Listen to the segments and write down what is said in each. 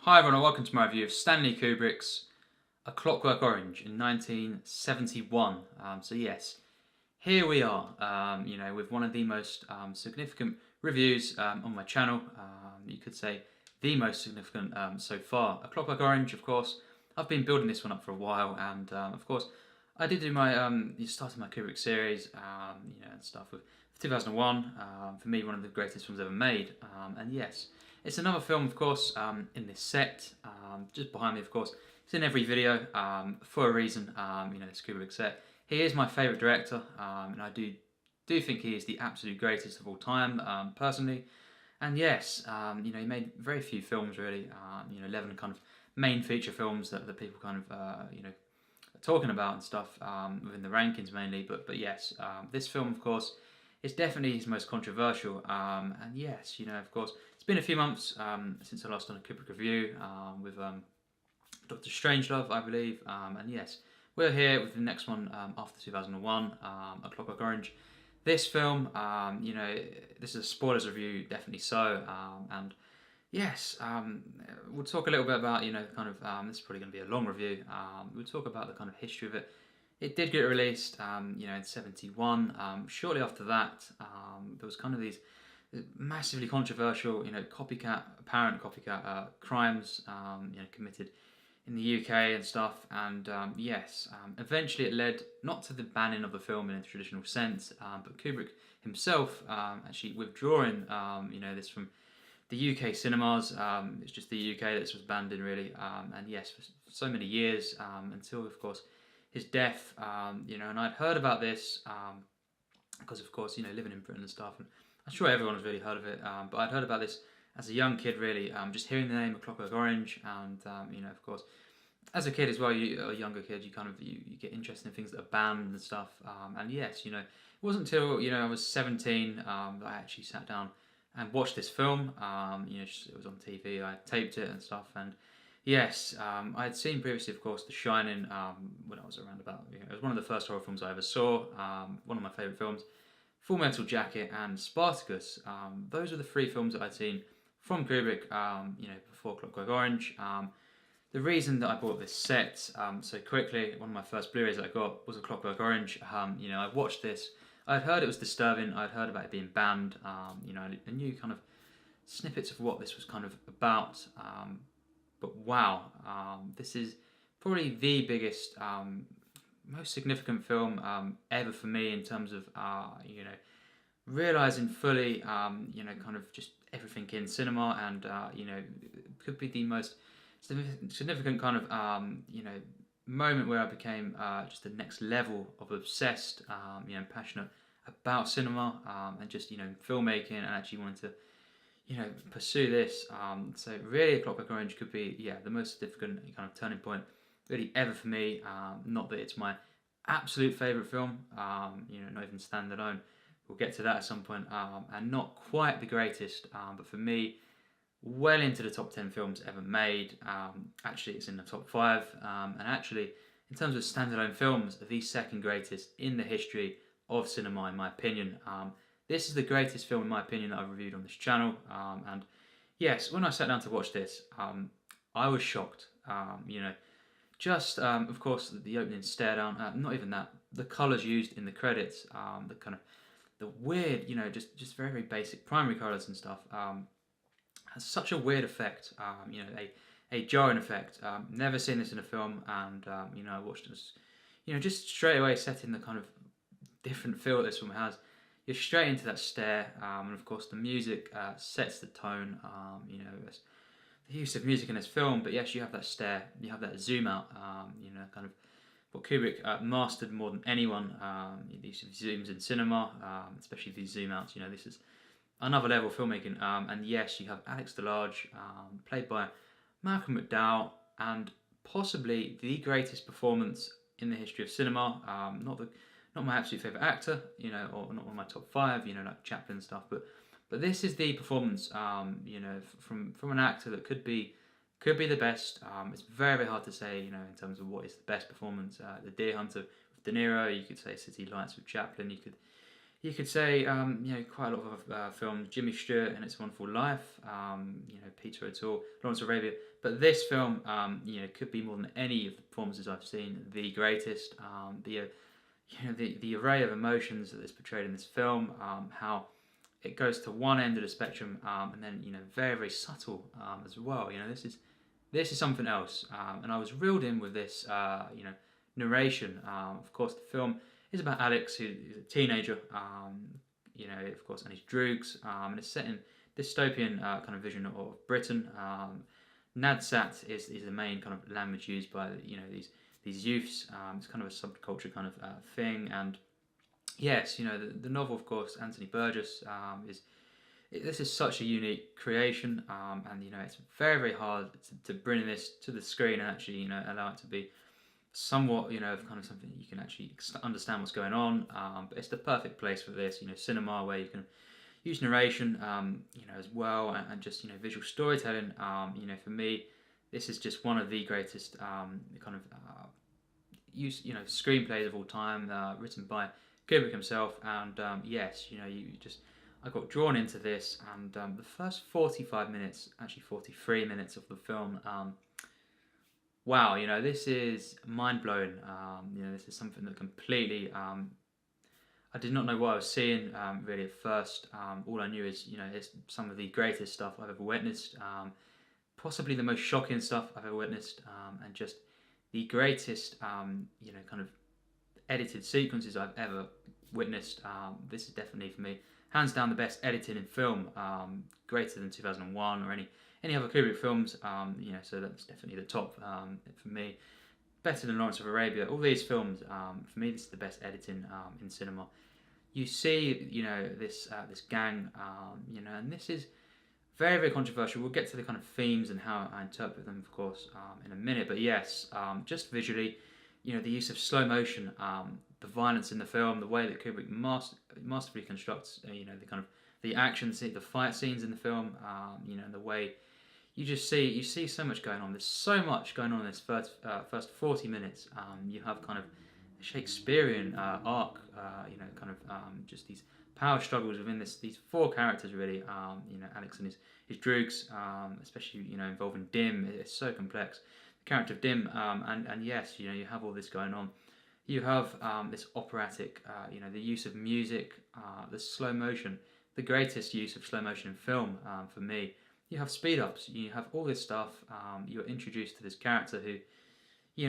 Hi everyone and welcome to my review of Stanley Kubrick's A Clockwork Orange in 1971. So yes, here we are, with one of the most significant reviews on my channel. You could say the most significant so far. A Clockwork Orange, of course, I've been building this one up for a while, and of course, I did do my started my Kubrick series, and stuff with 2001. For me, one of the greatest films ever made, and yes. It's another film, of course, in this set, just behind me, of course. It's in every video for a reason, this Kubrick set. He is my favourite director, and I do think he is the absolute greatest of all time, personally. And yes, he made very few films, really, 11 kind of main feature films that people kind of, are talking about and stuff within the rankings mainly. But yes, this film, of course, is definitely his most controversial, and yes, of course, it's been a few months since I last done a Kubrick review with Dr. Strangelove, I believe, and yes, we're here with the next one after 2001, A Clockwork Orange. This film, this is a spoilers review, definitely so, and yes, we'll talk a little bit about, this is probably going to be a long review. We'll talk about the kind of history of it. It did get released, in '71. Shortly after that, there was kind of these massively controversial, apparent copycat crimes, committed in the UK and stuff. And yes, eventually it led not to the banning of the film in a traditional sense, but Kubrick himself actually withdrawing, this from the UK cinemas. It's just the UK that this was banned in, really. And yes, for so many years until, of course, his death, and I'd heard about this because, of course, living in Britain and stuff, and I'm sure everyone has really heard of it, but I'd heard about this as a young kid, really, just hearing the name of Clockwork Orange, and, of course, as a kid as well, a younger kid, you get interested in things that are banned and stuff, and yes, it wasn't until, I was 17 that I actually sat down and watched this film. It was on TV, I taped it and stuff, and yes, I had seen previously, of course, The Shining when I was around about, it was one of the first horror films I ever saw, one of my favourite films, Full Metal Jacket and Spartacus. Those were the three films that I'd seen from Kubrick, before Clockwork Orange. The reason that I bought this set so quickly, one of my first Blu-rays that I got was A Clockwork Orange. I watched this, I'd heard it was disturbing, I'd heard about it being banned, I knew kind of snippets of what this was kind of about, but wow, this is probably the biggest, most significant film ever for me in terms of, realising fully, kind of just everything in cinema, and, could be the most significant kind of, moment where I became just the next level of obsessed, passionate about cinema, and just, filmmaking, and actually wanting to pursue this. So really, A Clockwork Orange could be, the most significant kind of turning point really ever for me. Not that it's my absolute favourite film, not even standalone. We'll get to that at some point, and not quite the greatest, but for me, well into the top 10 films ever made. Actually, it's in the top 5, and actually, in terms of standalone films, the second greatest in the history of cinema, in my opinion. This is the greatest film, in my opinion, that I've reviewed on this channel. And yes, when I sat down to watch this, I was shocked. Of course, the opening stare down, not even that, the colours used in the credits, the kind of, the weird, just very, very basic primary colours and stuff, has such a weird effect, a jarring effect. Never seen this in a film, and, I watched this, just straight away setting the kind of different feel that this film has. You're straight into that stare, and of course the music sets the tone. It's the use of music in this film, but yes, you have that stare, you have that zoom out. Kind of what Kubrick mastered more than anyone. These zooms in cinema, especially these zoom outs. This is another level of filmmaking. And yes, you have Alex DeLarge, played by Malcolm McDowell, and possibly the greatest performance in the history of cinema. Not my absolute favourite actor, or not one of my top 5, like Chaplin stuff, but this is the performance, from an actor that could be the best. It's very, very hard to say, in terms of what is the best performance. The Deer Hunter with De Niro, you could say City Lights with Chaplin, you could you could say, quite a lot of films, Jimmy Stewart and It's a Wonderful Life, Peter O'Toole, Lawrence of Arabia. But this film, could be more than any of the performances I've seen, the greatest. The array of emotions that is portrayed in this film, how it goes to one end of the spectrum, and then very very subtle as well. This is something else, and I was reeled in with this narration. Of course, the film is about Alex, who is a teenager, of course, and his droogs, and it's set in dystopian kind of vision of Britain. Nadsat is the main kind of language used by these youths. It's kind of a subculture kind of thing, and yes, the novel, of course, Anthony Burgess this is such a unique creation, and it's very very hard to bring this to the screen and actually allow it to be somewhat of kind of something you can actually understand what's going on. But it's the perfect place for this, cinema, where you can use narration, as well, and just visual storytelling. For me, this is just one of the greatest kind of screenplays of all time, written by Kubrick himself. And yes, I got drawn into this, and the first 45 minutes, actually 43 minutes of the film, wow, this is mind blowing. This is something that completely, I did not know what I was seeing really at first. All I knew is, it's some of the greatest stuff I've ever witnessed, possibly the most shocking stuff I've ever witnessed, and just the greatest, kind of edited sequences I've ever witnessed. This is definitely, for me, hands down the best editing in film, greater than 2001 or any other Kubrick films. So that's definitely the top for me. Better than Lawrence of Arabia. All these films, for me, this is the best editing in cinema. You see, this gang, and this is very very controversial. We'll get to the kind of themes and how I interpret them, of course, in a minute. But yes, just visually, the use of slow motion, the violence in the film, the way that Kubrick masterfully constructs, the kind of the action scene, the fight scenes in the film, and the way you see so much going on. There's so much going on in this first 40 minutes. You have kind of a Shakespearean arc, just these power struggles within these four characters really. Alex and his droogs, especially involving Dim. It's so complex. The character of Dim, and yes, you have all this going on. You have this operatic, the use of music, the slow motion, the greatest use of slow motion in film for me. You have speed ups, you have all this stuff. You're introduced to this character who,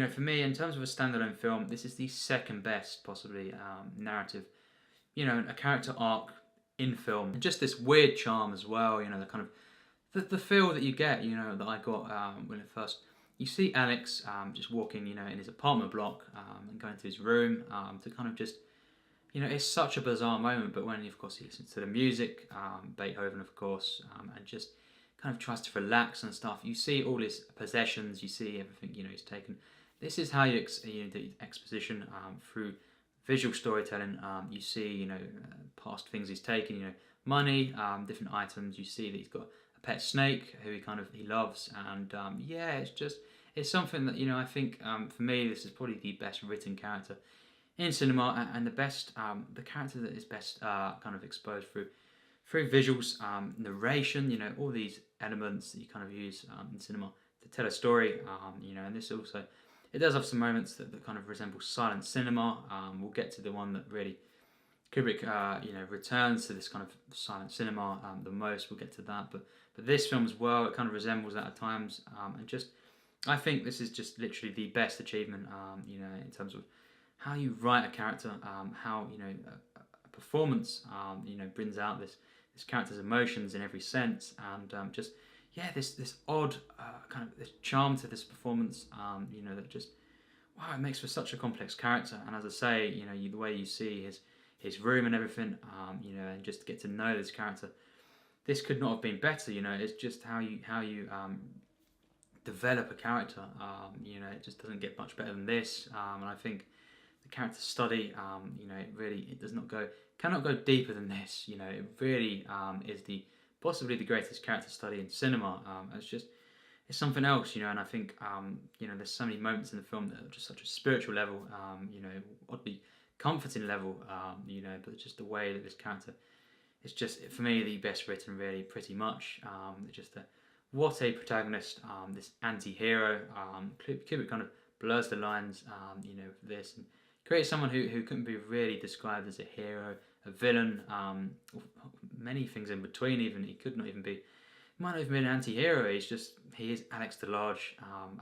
for me, in terms of a standalone film, this is the second best, possibly, narrative, a character arc in film. And just this weird charm as well, the kind of, the feel that you get, that I got when it first, you see Alex just walking, in his apartment block and going to his room to kind of just, it's such a bizarre moment, but when, of course, he listens to the music, Beethoven, of course, and just kind of tries to relax and stuff, you see all his possessions, you see everything, he's taken. This is how you do exposition through visual storytelling. You see, past things he's taken, money, different items. You see that he's got a pet snake who he loves, and it's something that I think for me this is probably the best written character in cinema, and the best the character that is best kind of exposed through visuals, narration, all these elements that you kind of use in cinema to tell a story, and this also, it does have some moments that kind of resemble silent cinema. We'll get to the one that really Kubrick, returns to this kind of silent cinema the most. We'll get to that, but this film as well, it kind of resembles that at times, and just I think this is just literally the best achievement, in terms of how you write a character, how a performance, brings out this character's emotions in every sense, and this odd kind of this charm to this performance, that just, wow, it makes for such a complex character. And as I say, the way you see his room and everything, and just get to know this character, this could not have been better. It's just how you develop a character. It just doesn't get much better than this. And I think the character study, it cannot go deeper than this. It really is possibly the greatest character study in cinema. It's something else, and I think, there's so many moments in the film that are just such a spiritual level, oddly comforting level, you know, but just the way that this character is just, for me, the best written, really, pretty much. Just what a protagonist, this anti-hero. Kubrick kind of blurs the lines, you know, for this, and creates someone who couldn't be really described as a hero, a villain, many things in between. Even he could not even be, might not even be an anti-hero. He is Alex DeLarge,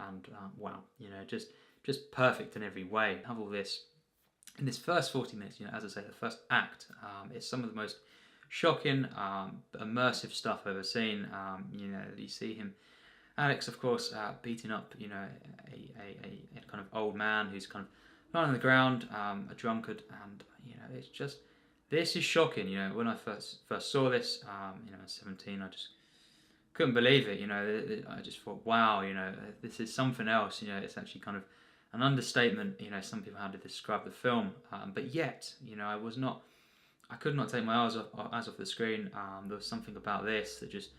and wow, you know, just perfect in every way. Have all this in this first 40 minutes. You know, as I say, the first act is some of the most shocking, immersive stuff I've ever seen. You know, you see him, Alex, of course, beating up, you know, a kind of old man who's kind of lying on the ground, a drunkard, and you know, it's just, this is shocking. You know, when I first saw this, you know, at 17, I just couldn't believe it. You know, I just thought, wow, you know, this is something else. You know, it's actually kind of an understatement. You know, some people how to describe the film, but yet, you know, I could not take my eyes off the screen. There was something about this that just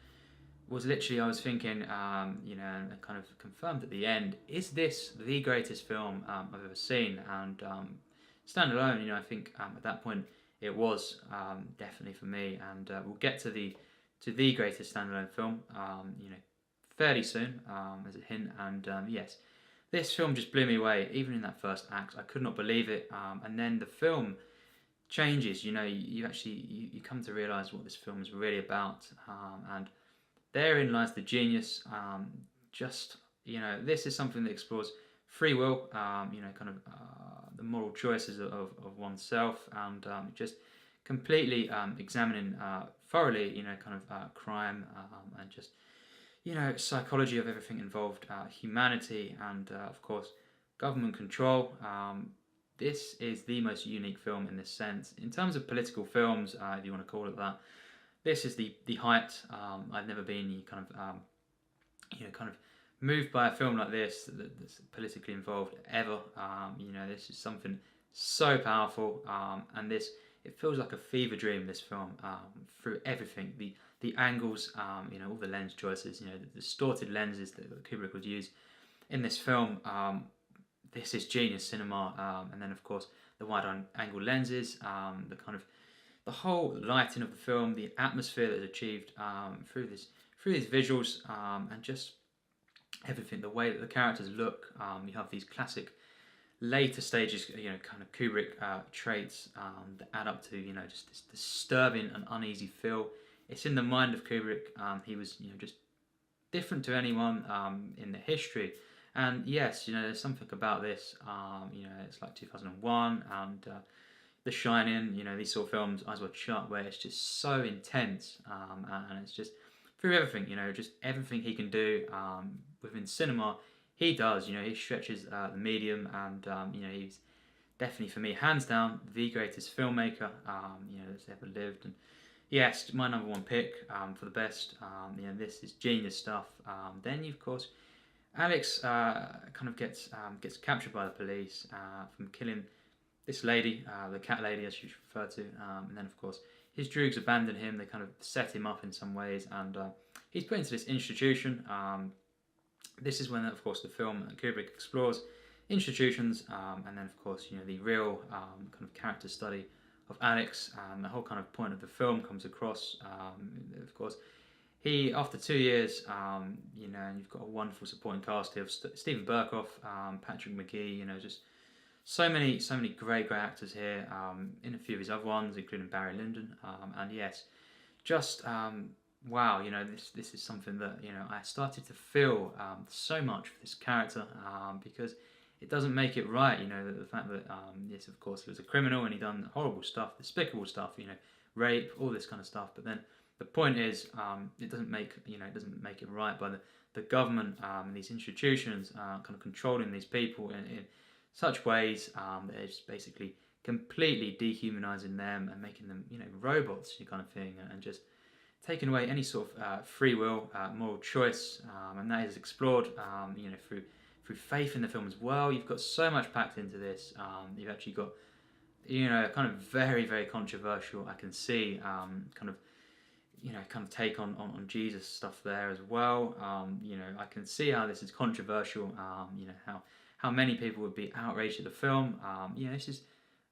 was literally, I was thinking, you know, and kind of confirmed at the end, is this the greatest film I've ever seen? And standalone, you know, I think at that point it was definitely for me. And we'll get to the greatest standalone film, you know, fairly soon, as a hint. And yes, this film just blew me away. Even in that first act, I could not believe it. And then the film changes. You know, you come to realise what this film is really about, and therein lies the genius. Just, you know, this is something that explores free will, you know, kind of the moral choices of oneself, and just completely examining thoroughly, you know, kind of crime, and just, you know, psychology of everything involved, humanity, and of course government control. This is the most unique film in this sense. In terms of political films, if you want to call it that, this is the height. I've never been kind of, you know, kind of moved by a film like this that's politically involved ever. You know, this is something so powerful, and it feels like a fever dream. This film, through everything, the angles, you know, all the lens choices, you know, the distorted lenses that Kubrick would use in this film. This is genius cinema, and then of course the wide angle lenses, the kind of the whole lighting of the film, the atmosphere that is achieved through these visuals, and just everything, the way that the characters look. You have these classic later stages, you know, kind of Kubrick traits that add up to, you know, just this disturbing and uneasy feel. It's in the mind of Kubrick. He was, you know, just different to anyone in the history. And yes, you know, there's something about this, you know, it's like 2001 and The Shining, you know, these sort of films, Eyes Wide Shut, where it's just so intense, and it's just through everything, you know, just everything he can do within cinema, he does. You know, he stretches the medium, and you know, he's definitely, for me, hands down, the greatest filmmaker, you know, that's ever lived. And yes, my number one pick for the best. You know, this is genius stuff. Then, of course, Alex kind of gets captured by the police from killing this lady, the cat lady, as she's referred to, and then of course his droogs abandon him. They kind of set him up in some ways, and he's put into this institution. This is when, of course, the film Kubrick explores institutions, and then of course, you know, the real kind of character study of Alex, and the whole kind of point of the film comes across. Of course, he, after 2 years, you know, and you've got a wonderful supporting cast here of Stephen Berkoff, Patrick Magee, you know, just so many great actors here, in a few of his other ones, including Barry Lyndon, and yes, just wow, you know, this is something that, you know, I started to feel so much for this character, because it doesn't make it right, you know, the fact that yes, of course, he was a criminal and he done horrible stuff, despicable stuff, you know, rape, all this kind of stuff, but then the point is, it doesn't make it right by the government and these institutions kind of controlling these people in such ways that it's basically completely dehumanizing them and making them, you know, robots, kind of thing, and just taking away any sort of free will, moral choice, and that is explored, you know, through faith in the film as well. You've got so much packed into this. You've actually got, you know, kind of very, very controversial, I can see, kind of, you know, kind of take on Jesus stuff there as well. You know, I can see how this is controversial. You know, how many people would be outraged at the film. You know, this is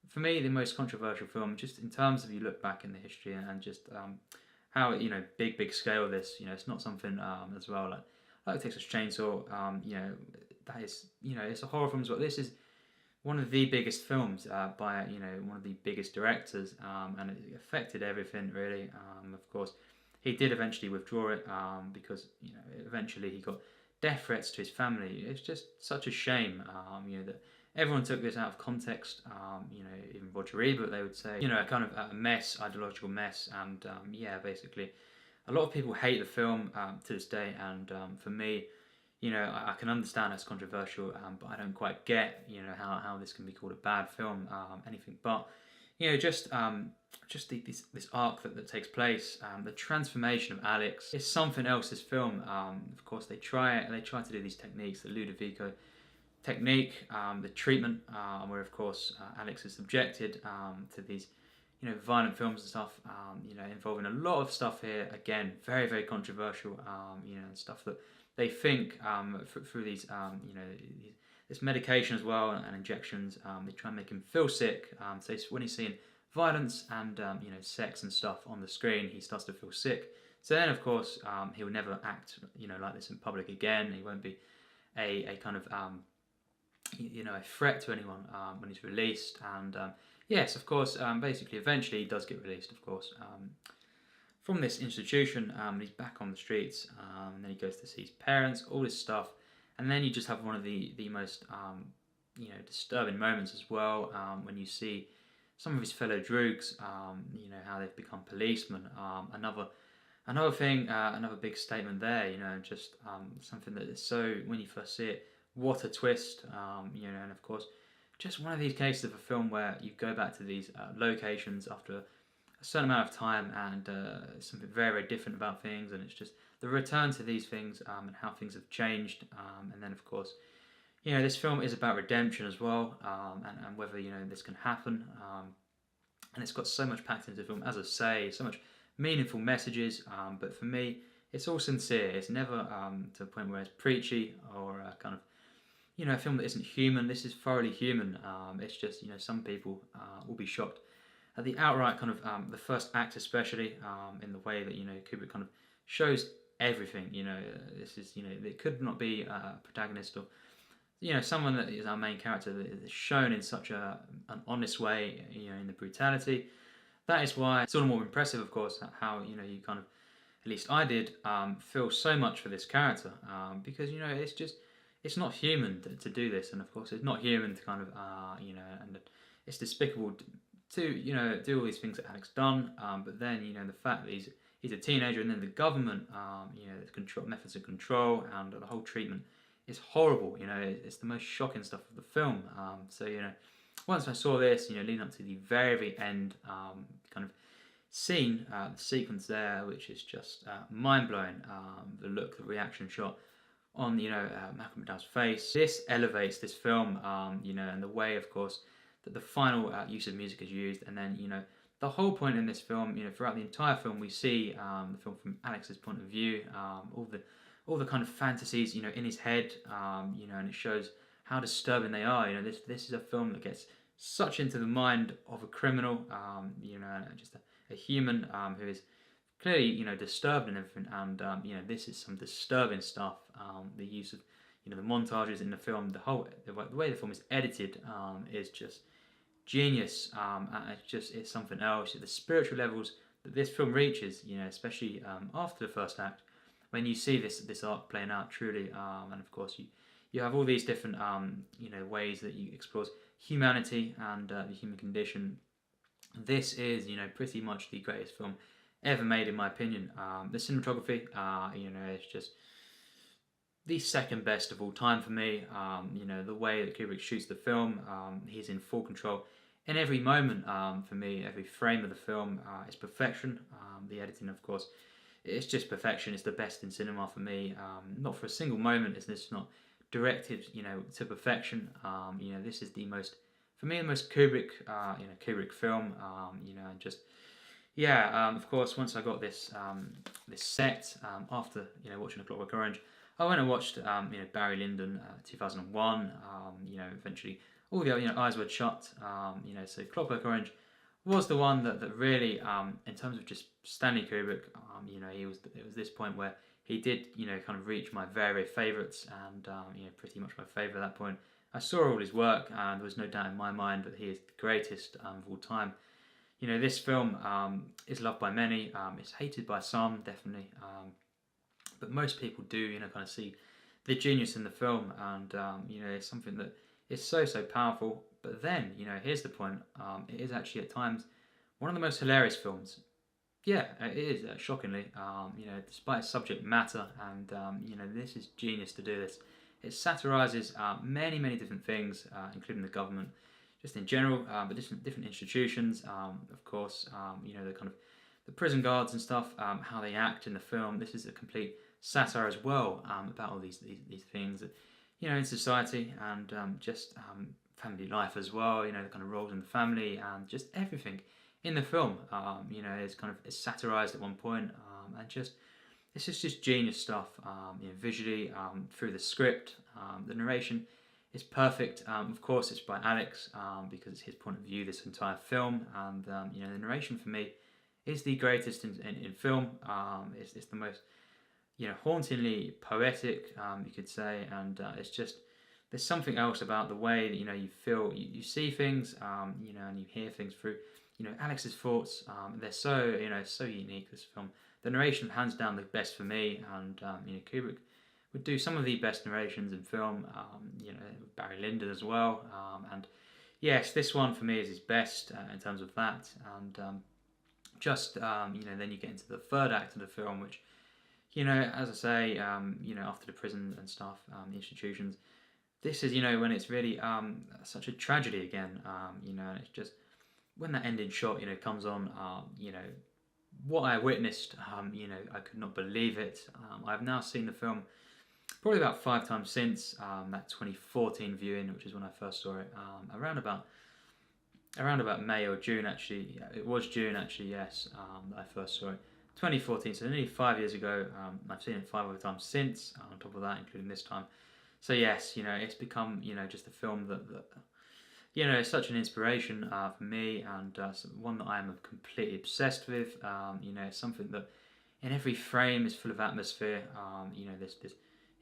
for me, the most controversial film, just in terms of you look back in the history and just how, big scale this, it's not something as well like Texas Chainsaw, that is, it's a horror film as well. This is one of the biggest films by, one of the biggest directors, and it affected everything really. Of course, he did eventually withdraw it because, eventually he got death threats to his family. It's just such a shame, that everyone took this out of context. Even Roger Ebert, they would say, a kind of a mess, ideological mess, and basically, a lot of people hate the film to this day. And for me, I can understand it's controversial, but I don't quite get, how this can be called a bad film, anything but. Just this arc that takes place, the transformation of Alex is something else. This film, of course, they try to do these techniques, the Ludovico technique, the treatment, where of course Alex is subjected to these, violent films and stuff, involving a lot of stuff here. Again, very very controversial, and stuff that they think through these, this medication as well and injections, they try and make him feel sick. So when he's seeing violence and sex and stuff on the screen, he starts to feel sick. So then, of course, he will never act, like this in public again. He won't be a kind of a threat to anyone when he's released. And yes, of course, basically, eventually he does get released, of course, from this institution. He's back on the streets, and then he goes to see his parents, all this stuff. And then you just have one of the most disturbing moments as well, when you see some of his fellow droogs, how they've become policemen. Another thing, another big statement there, just something that is so, when you first see it, what a twist, and of course, just one of these cases of a film where you go back to these locations after a certain amount of time, and something very very different about things, and it's just the return to these things, and how things have changed, and then of course, this film is about redemption as well, and whether this can happen, and it's got so much packed into the film, as I say, so much meaningful messages, but for me, it's all sincere. It's never to the point where it's preachy or kind of a film that isn't human. This is thoroughly human. It's just some people will be shocked at the outright kind of the first act, especially in the way that Kubrick kind of shows everything. This is it could not be a protagonist or someone that is our main character that is shown in such an honest way. In the brutality. That is why it's all the more impressive, of course, how you kind of, at least I did, feel so much for this character, because it's not human to do this, and of course it's not human to kind of and it's despicable to do all these things that Alex done, but then the fact that he's a teenager, and then the government, the control methods of control and the whole treatment is horrible. It's the most shocking stuff of the film. So once I saw this, leading up to the very, very end, kind of scene, the sequence there, which is just mind-blowing, the look, the reaction shot on, Malcolm McDowell's face. This elevates this film, and the way, of course, that the final use of music is used, and then, the whole point in this film, throughout the entire film, we see the film from Alex's point of view, all the kind of fantasies, in his head, and it shows how disturbing they are. This is a film that gets such into the mind of a criminal, just a human who is clearly, disturbed and everything. And this is some disturbing stuff. The use of, the montages in the film, the way the film is edited, is just genius. And it's something else. The spiritual levels that this film reaches, especially after the first act, when you see this arc playing out truly, and of course you have all these different ways that you explore humanity and the human condition. This is pretty much the greatest film ever made, in my opinion. The cinematography, it's just the second best of all time for me. The way that Kubrick shoots the film, he's in full control in every moment. For me, every frame of the film is perfection. The editing, of course, it's just perfection. It's the best in cinema for me. Not for a single moment is this not directed, to perfection. This is the most, for me, the most Kubrick, Kubrick film. And just, of course, once I got this, this set, after, watching A Clockwork Orange, I went and watched, Barry Lyndon, 2001. Eventually all the other, Eyes Wide Shut, so Clockwork Orange was the one that really, in terms of just Stanley Kubrick, it was this point where he did, kind of reach my very, very favourites, and pretty much my favourite at that point. I saw all his work, and there was no doubt in my mind that he is the greatest of all time. This film is loved by many. It's hated by some, definitely, but most people do, kind of see the genius in the film, and it's something that is so powerful. But then, here's the point: it is actually at times one of the most hilarious films. Yeah, it is, shockingly. Despite its subject matter, and this is genius to do this. It satirises many different things, including the government, just in general, but different institutions. Of course, the kind of the prison guards and stuff, how they act in the film. This is a complete satire as well, about all these things that, in society, and just family life as well. The kind of roles in the family, and just everything in the film. It's satirized at one point, and just this is just genius stuff. Visually, through the script, the narration is perfect. Of course, it's by Alex, because it's his point of view this entire film, and the narration for me is the greatest in film. It's the most hauntingly poetic, you could say, and it's just, there's something else about the way that you feel, you see things, and you hear things through Alex's thoughts. They're so unique, this film. The narration, hands down, the best for me, and Kubrick would do some of the best narrations in film. Barry Lyndon as well, and yes, this one for me is his best in terms of that. And then you get into the third act of the film, which, as I say, after the prison and stuff, the institutions, this is, when it's really such a tragedy again, and it's just, when that ending shot, comes on, what I witnessed, I could not believe it. I've now seen the film probably about 5 times since that 2014 viewing, which is when I first saw it, around about May or June, actually. Yeah, it was June, actually, yes, that I first saw it. 2014, so nearly 5 years ago. I've seen it 5 other times since, on top of that, including this time. So yes, it's become, just a film that it's such an inspiration for me, and one that I am completely obsessed with. It's something that in every frame is full of atmosphere. This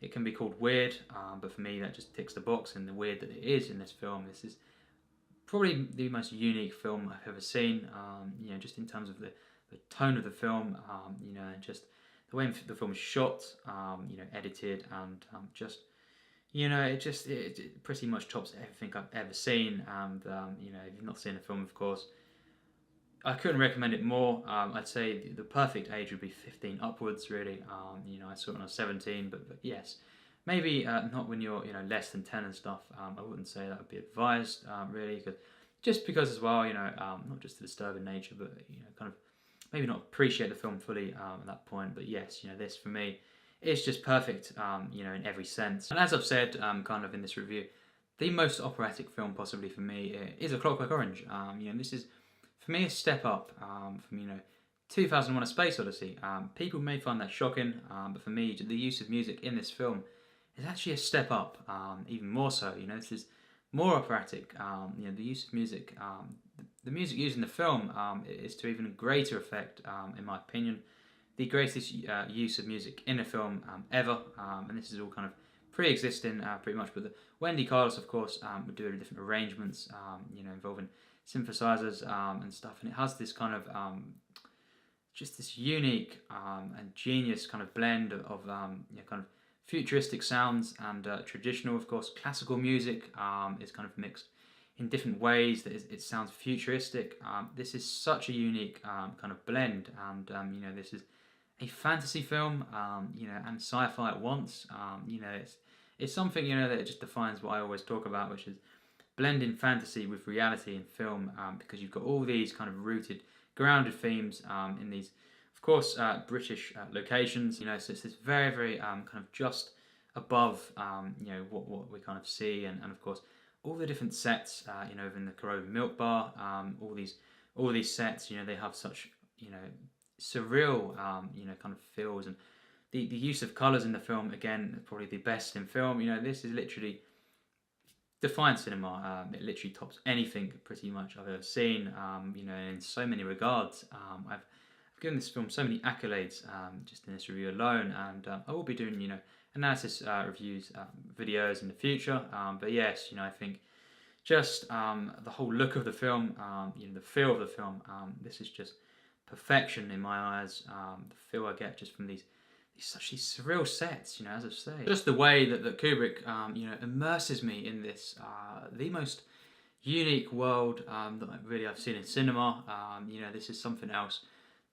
it can be called weird, but for me that just ticks the box in the weird that it is in this film. This is probably the most unique film I've ever seen. Just in terms of the tone of the film, and just the way the film is shot, edited, and it pretty much tops everything I've ever seen. And if you've not seen the film, of course, I couldn't recommend it more. I'd say the perfect age would be 15 upwards, really. I saw it when I was 17, but yes, maybe not when you're less than 10 and stuff. I wouldn't say that would be advised, really, because as well, not just the disturbing nature, but kind of maybe not appreciate the film fully at that point. But yes, this for me, it's just perfect, in every sense. And as I've said, kind of in this review, the most operatic film possibly for me is A Clockwork Orange. This is, for me, a step up from 2001: A Space Odyssey. People may find that shocking, but for me, the use of music in this film is actually a step up, even more so. This is more operatic. The use of music, the music used in the film is to even greater effect, in my opinion. The greatest use of music in a film ever, and this is all kind of pre-existing pretty much, but Wendy Carlos, of course, would do different arrangements, involving synthesizers and stuff, and it has this kind of just this unique and genius kind of blend of kind of futuristic sounds and traditional, of course, classical music is kind of mixed in different ways that it sounds futuristic. This is such a unique kind of blend, and this is a fantasy film, and sci-fi at once. It's something that just defines what I always talk about, which is blending fantasy with reality in film, because you've got all these kind of rooted, grounded themes in these, of course, British locations. So it's this very, very kind of just above, what we kind of see, and of course all the different sets, in the Corri Milk Bar, all these sets, they have such, surreal, kind of feels, and the use of colours in the film, again, probably the best in film. This is literally defines cinema. It literally tops anything pretty much I've ever seen. You know, in so many regards. I've given this film so many accolades just in this review alone, and I will be doing, you know, analysis reviews videos in the future. But yes, you know, I think just the whole look of the film, you know, the feel of the film. This is just perfection in my eyes. The feel I get just from these surreal sets, you know, as I say, just the way that Kubrick, you know, immerses me in this the most unique world that I've seen in cinema. You know, this is something else.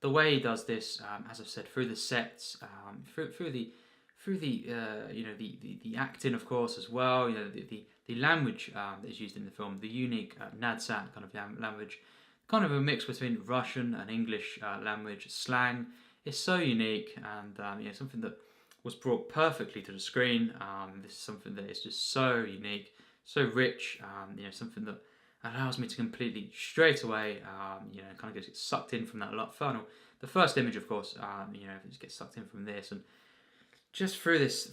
The way he does this, as I've said, through the sets, through the you know, the acting, of course, as well. You know, the language that is used in the film, the unique Nadsat kind of language, kind of a mix between Russian and English language slang. It's so unique, and you know, something that was brought perfectly to the screen. This is something that is just so unique, so rich. You know, something that allows me to completely straight away, you know, kind of get sucked in from that final. The first image, of course, you know, just get sucked in from this, and just through this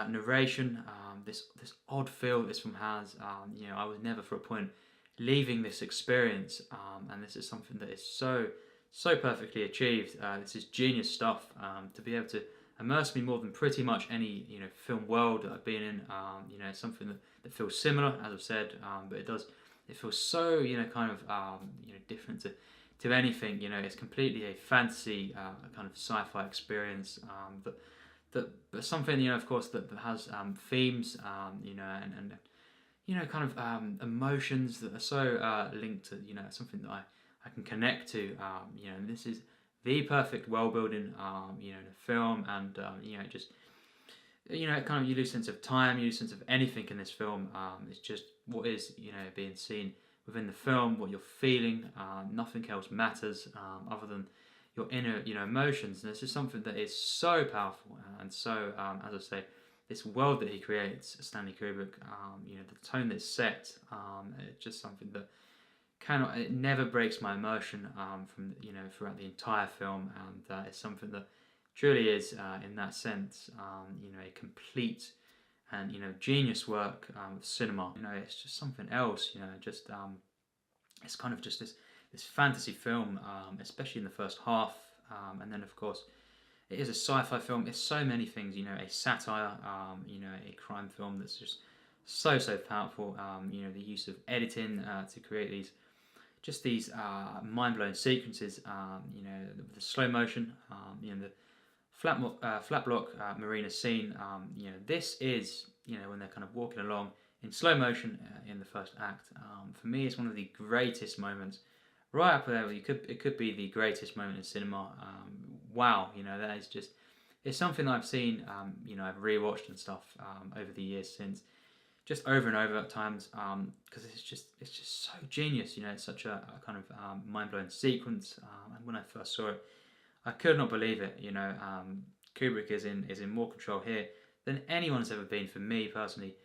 narration, this odd feel this film has. You know, I was never for a point leaving this experience, and this is something that is so perfectly achieved. This is genius stuff. To be able to immerse me more than pretty much any, you know, film world that I've been in. You know, it's something that feels similar, as I've said, but it feels so, you know, kind of you know, different to anything. You know, it's completely a fantasy kind of sci-fi experience. But something, you know, of course, that has themes, you know, and you know, kind of emotions that are so linked to, you know, something that I can connect to. You know, and this is the perfect world building, you know, in a film, and you know, just, you know, kind of, you lose sense of time, you lose sense of anything in this film. It's just what is, you know, being seen within the film, what you're feeling. Nothing else matters other than your inner, you know, emotions. And this is something that is so powerful, and so, as I say, this world that he creates, Stanley Kubrick, you know, the tone that's set, it's just something that it never breaks my immersion from, you know, throughout the entire film, and it's something that truly is, in that sense, you know, a complete and, you know, genius work of cinema. You know, it's just something else. You know, just it's kind of just this fantasy film, especially in the first half, and then of course it is a sci-fi film. It's so many things. You know, a satire, you know, a crime film that's just so powerful. You know, the use of editing to create these mind-blowing sequences. You know, the slow motion. You know, the flat block marina scene. You know, this is, you know, when they're kind of walking along in slow motion in the first act. For me, it's one of the greatest moments. Right up there, it could be the greatest moment in cinema. Wow, you know, that is just, it's something I've seen, you know, I've rewatched and stuff over the years since, just over and over at times, because it's just so genius. You know, it's such a kind of mind-blowing sequence, and when I first saw it, I could not believe it. You know, Kubrick is in more control here than anyone's ever been, for me personally,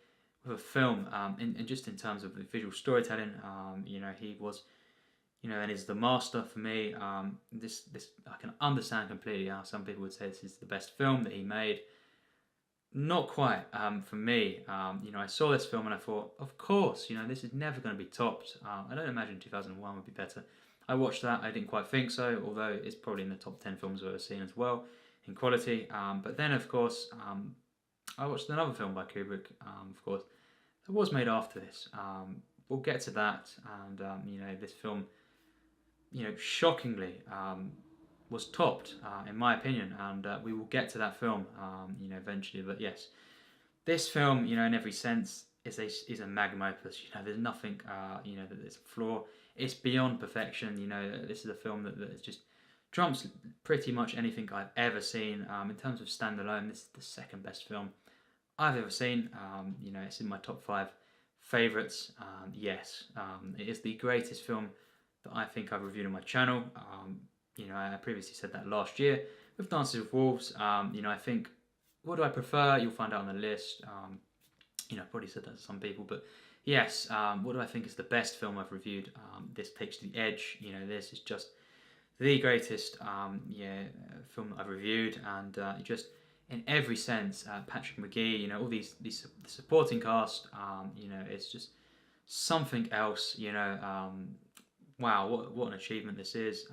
with a film, and just in terms of the visual storytelling. You know, he was, you know, and is the master for me. This I can understand completely how some people would say this is the best film that he made. Not quite, for me. You know, I saw this film and I thought, of course, you know, this is never going to be topped. I don't imagine 2001 would be better. I watched that, I didn't quite think so, although it's probably in the top 10 films I've ever seen as well, in quality. But then, of course, I watched another film by Kubrick, of course, that was made after this. We'll get to that, and, you know, this film, you know, shockingly, was topped, in my opinion, and we will get to that film, you know, eventually. But yes, this film, you know, in every sense, is a magnum opus. You know, there's nothing, you know, that there's a flaw. It's beyond perfection. You know, this is a film that just trumps pretty much anything I've ever seen. In terms of standalone, this is the second best film I've ever seen. You know, it's in my top 5 favourites. Yes, it is the greatest film that I think I've reviewed on my channel. You know, I previously said that last year with Dances with Wolves. You know, I think, what do I prefer? You'll find out on the list. You know, I've probably said that to some people, but yes, what do I think is the best film I've reviewed? This takes the edge. You know, this is just the greatest film that I've reviewed, and in every sense. Patrick Magee, all these supporting cast, it's just something else. Wow, what an achievement this is.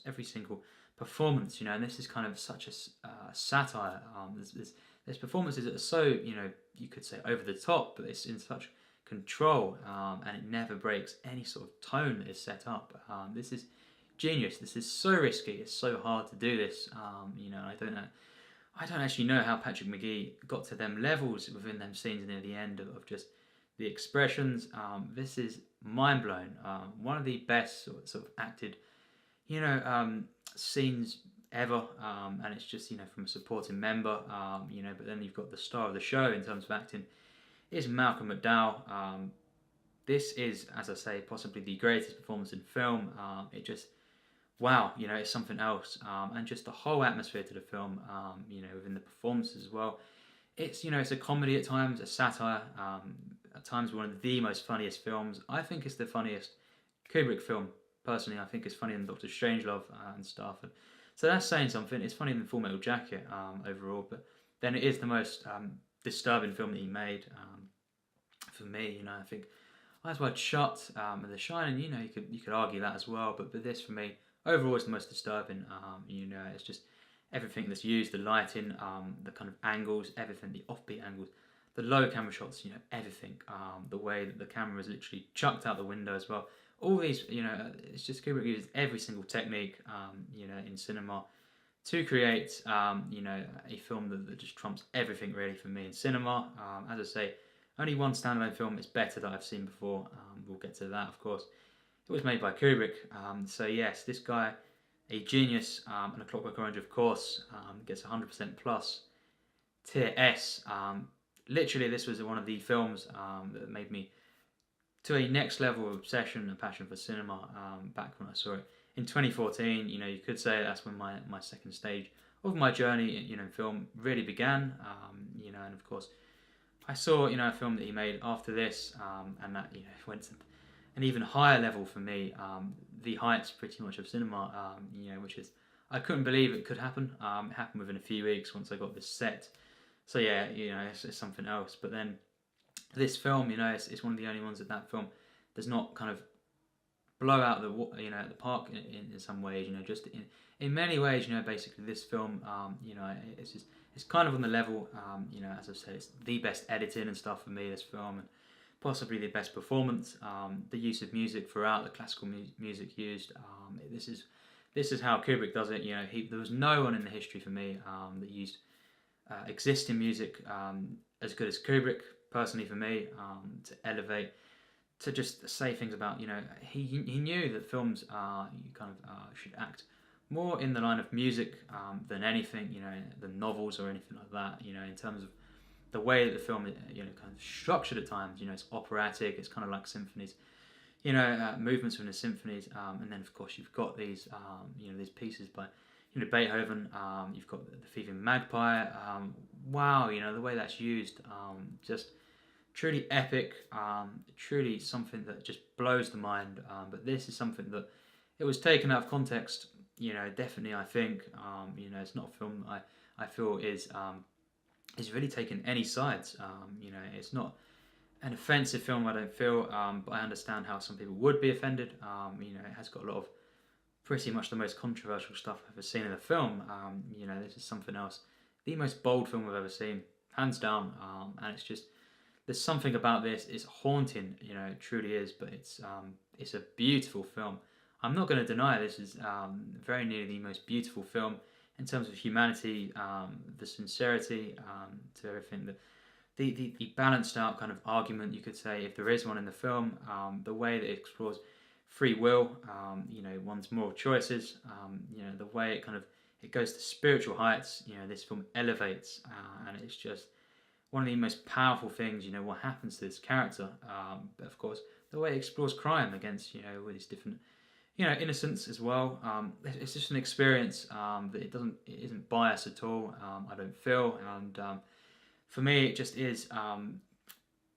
Every single performance, and this is kind of such a satire. There's performances that are so, you could say over the top, but it's in such control, and it never breaks any sort of tone that is set up. This is genius. This is so risky. It's so hard to do this. I don't actually know how Patrick Magee got to them levels within them scenes near the end of just the expressions. This is mind blown. One of the best sort of acted, scenes ever. And it's just from a supporting member. But then you've got the star of the show in terms of acting is Malcolm McDowell. This is, as I say, possibly the greatest performance in film. It just, wow, it's something else. And just the whole atmosphere to the film, within the performances as well. It's, it's a comedy at times, a satire, at times one of the most funniest films. I think it's the funniest Kubrick film, personally. I think it's funnier than Doctor Strangelove and stuff. And so that's saying something. It's funnier than Full Metal Jacket overall, but then it is the most disturbing film that he made. For me, I think Eyes Wide Shut and The Shining, you could argue that as well, but this for me overall is the most disturbing. It's just everything that's used, the lighting, the kind of angles, everything, the offbeat angles, the low camera shots, everything, the way that the camera is literally chucked out the window as well. All these, it's just Kubrick uses every single technique, in cinema to create, a film that just trumps everything really for me in cinema. As I say, only one standalone film is better that I've seen before. We'll get to that, of course. It was made by Kubrick. So yes, this guy, a genius, and A Clockwork Orange, of course, gets 100% plus. Tier S. Literally, this was one of the films that made me to a next level of obsession and passion for cinema back when I saw it. In 2014, you could say that's when my second stage of my journey in film really began. And of course, I saw, a film that he made after this, and that, went to an even higher level for me, the heights pretty much of cinema, which is, I couldn't believe it could happen. It happened within a few weeks once I got this set. So yeah, it's something else. But then this film, it's one of the only ones that film does not kind of blow out the park in some ways, just in many ways, basically this film, it's kind of on the level, as I've said, it's the best editing and stuff for me, this film, and possibly the best performance, the use of music throughout, the classical music used, this is how Kubrick does it. There was no one in the history for me that used existing music as good as Kubrick, personally for me, to elevate, to just say things about, he knew that films should act more in the line of music than anything, than novels or anything like that, in terms of the way that the film, kind of structured at times, it's operatic, it's kind of like symphonies, movements from the symphonies, and then of course you've got these, these pieces by, Beethoven, you've got the Thieving Magpie, wow, the way that's used, just truly epic, truly something that just blows the mind, but this is something that it was taken out of context, definitely I think, it's not a film that I feel is really taking any sides, it's not an offensive film, I don't feel, but I understand how some people would be offended, it has got a lot of pretty much the most controversial stuff I've ever seen in a film, this is something else, the most bold film I've ever seen, hands down, and it's just, there's something about this, it's haunting, it truly is, but it's a beautiful film. I'm not going to deny this is very nearly the most beautiful film in terms of humanity, the sincerity to everything, the balanced out kind of argument, you could say, if there is one in the film, the way that it explores free will, one's moral choices, the way it goes to spiritual heights, this film elevates, and it's just one of the most powerful things, what happens to this character, but of course, the way it explores crime against, with these different, innocence as well. It's just an experience that it isn't biased at all, I don't feel, and for me, it just is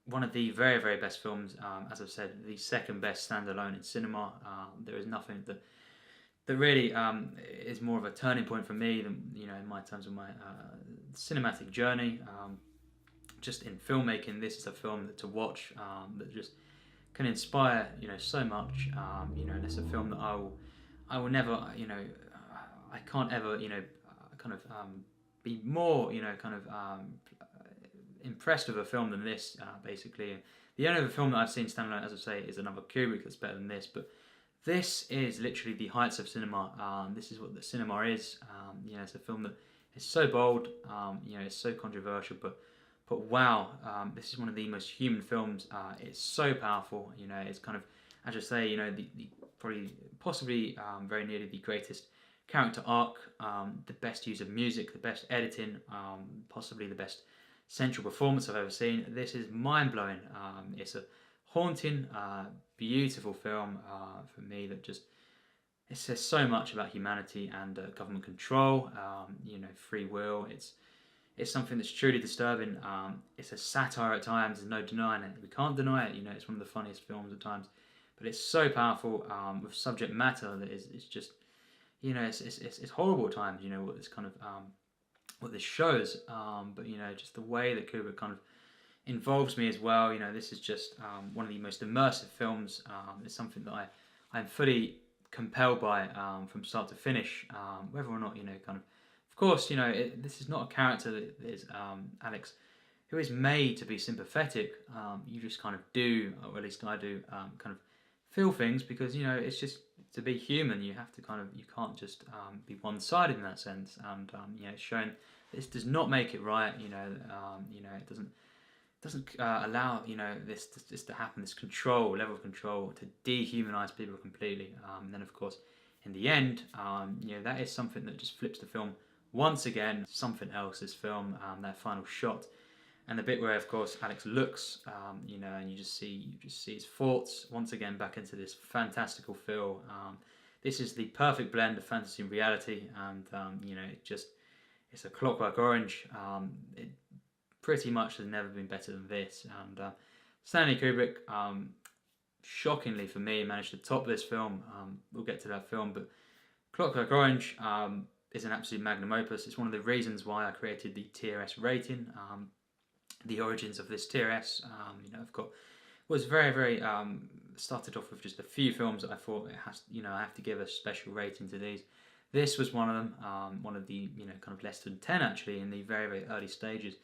one of the very, very best films, as I've said, the second best standalone in cinema. There is nothing that really is more of a turning point for me than, in my terms of my cinematic journey. Just in filmmaking, this is a film to watch that just can inspire, so much. And it's a film that I will never, I can't ever, kind of be more, impressed with a film than this. Basically, the only other film that I've seen Stanley, as I say, is another Kubrick that's better than this, but this is literally the heights of cinema. This is what the cinema is. It's a film that is so bold. It's so controversial, but wow, this is one of the most human films. It's so powerful. It's kind of, as I say, the probably possibly very nearly the greatest character arc, the best use of music, the best editing, possibly the best central performance I've ever seen. This is mind blowing. It's a haunting, beautiful film for me that just it says so much about humanity and government control. Free will. It's something that's truly disturbing. It's a satire at times. There's no denying it. We can't deny it. It's one of the funniest films at times, but it's so powerful with subject matter that it's just it's horrible at times. What this kind of what this shows. But just the way that Kubrick kind of involves me as well. This is just one of the most immersive films. It's something that I'm fully compelled by from start to finish, whether or not Of course, this is not a character that is Alex, who is made to be sympathetic. You just kind of do, or at least I do, kind of feel things because it's just to be human. You have to you can't just be one-sided in that sense. And it's shown this does not make it right. It doesn't allow this to happen. This level of control to dehumanize people completely. And then of course, in the end, that is something that just flips the film. Once again, something else, this film, that final shot, and the bit where, of course, Alex looks, and you just see his thoughts once again back into this fantastical feel. This is the perfect blend of fantasy and reality, and it's a Clockwork Orange. It pretty much has never been better than this, and Stanley Kubrick, shockingly for me, managed to top this film. We'll get to that film, but Clockwork Orange. Is an absolute magnum opus. It's one of the reasons why I created the TRS rating. The origins of this TRS, was very, very started off with just a few films that I thought I have to give a special rating to these. This was one of them, one of the kind of less than 10 actually in the very, very early stages.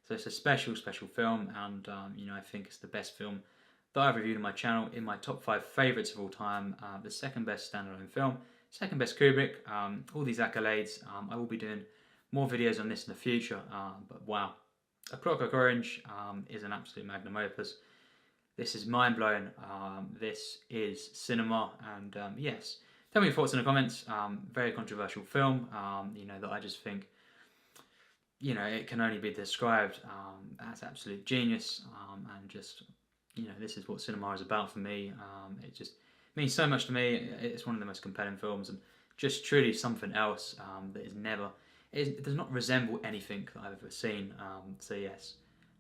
So it's a special film, and I think it's the best film that I've reviewed on my channel, in my top 5 favourites of all time. The second best standalone film. Second best Kubrick, all these accolades. I will be doing more videos on this in the future, but wow. A Clockwork Orange is an absolute magnum opus. This is mind-blowing. This is cinema, and yes. Tell me your thoughts in the comments. Very controversial film, that I just think, it can only be described as absolute genius, and just, this is what cinema is about for me. It just means so much to me. It's one of the most compelling films, and just truly something else that it does not resemble anything that I've ever seen. So yes,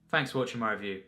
thanks for watching my review.